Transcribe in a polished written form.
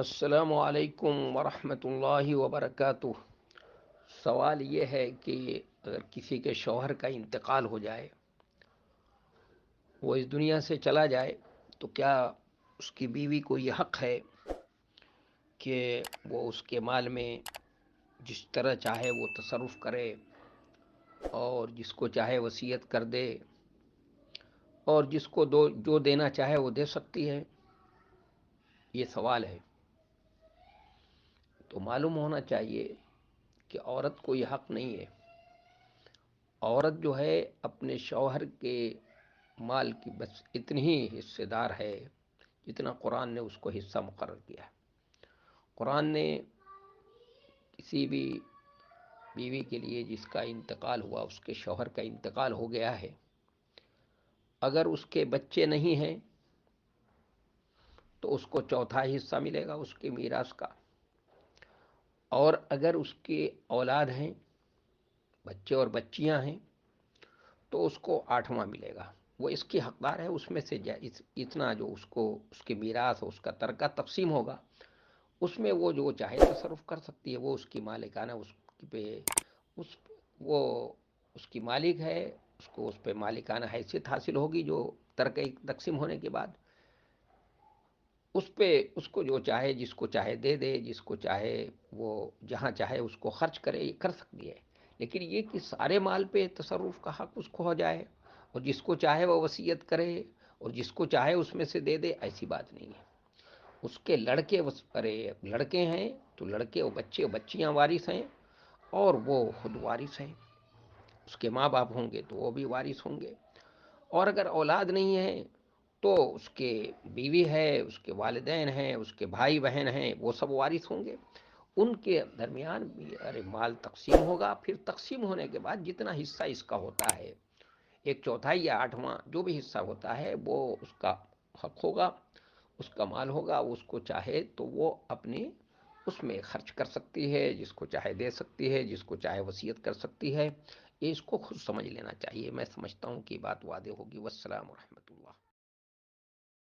السلام علیکم ورحمۃ اللہ وبرکاتہ۔ سوال یہ ہے کہ اگر کسی کے شوہر کا انتقال ہو جائے، وہ اس دنیا سے چلا جائے، تو کیا اس کی بیوی کو یہ حق ہے کہ وہ اس کے مال میں جس طرح چاہے وہ تصرف کرے اور جس کو چاہے وصیت کر دے اور جس کو جو دینا چاہے وہ دے سکتی ہے؟ یہ سوال ہے۔ تو معلوم ہونا چاہیے کہ عورت کو یہ حق نہیں ہے۔ عورت جو ہے اپنے شوہر کے مال کی بس اتنی ہی حصے دار ہے جتنا قرآن نے اس کو حصہ مقرر کیا ہے۔ قرآن نے کسی بھی بیوی کے لیے جس کا انتقال ہوا، اس کے شوہر کا انتقال ہو گیا ہے، اگر اس کے بچے نہیں ہیں تو اس کو چوتھا حصہ ملے گا اس کے میراث کا، اور اگر اس کے اولاد ہیں، بچے اور بچیاں ہیں، تو اس کو آٹھواں ملے گا۔ وہ اس کی حقدار ہے، اس میں سے اتنا جو اس کو اس کے میراث اس کا ترکہ تقسیم ہوگا، اس میں وہ جو چاہے تصرف کر سکتی ہے۔ وہ اس کی مالکانہ پہ اس وہ اس کی مالک ہے، اس کو اس پہ مالکانہ حیثیت حاصل ہوگی جو ترکہ تقسیم ہونے کے بعد۔ اس پہ اس کو جو چاہے جس کو چاہے دے دے، جس کو چاہے وہ جہاں چاہے اس کو خرچ کرے، یہ کر سکتی ہے۔ لیکن یہ کہ سارے مال پہ تصرف کا حق اس کو ہو جائے اور جس کو چاہے وہ وصیت کرے اور جس کو چاہے اس میں سے دے دے، ایسی بات نہیں ہے۔ اس کے لڑکے ہیں تو لڑکے اور بچے اور بچیاں وارث ہیں، اور وہ خود وارث ہیں۔ اس کے ماں باپ ہوں گے تو وہ بھی وارث ہوں گے، اور اگر اولاد نہیں ہے تو اس کے بیوی ہے، اس کے والدین ہیں، اس کے بھائی بہن ہیں، وہ سب وارث ہوں گے۔ ان کے درمیان بھی مال تقسیم ہوگا۔ پھر تقسیم ہونے کے بعد جتنا حصہ اس کا ہوتا ہے، ایک چوتھائی یا آٹھواں جو بھی حصہ ہوتا ہے، وہ اس کا حق ہوگا، اس کا مال ہوگا۔ اس کو چاہے تو وہ اپنی اس میں خرچ کر سکتی ہے، جس کو چاہے دے سکتی ہے، جس کو چاہے وصیت کر سکتی ہے۔ یہ اس کو خود سمجھ لینا چاہیے۔ میں سمجھتا ہوں کہ بات واضح ہوگی۔ والسلام ورحمۃ اللہ۔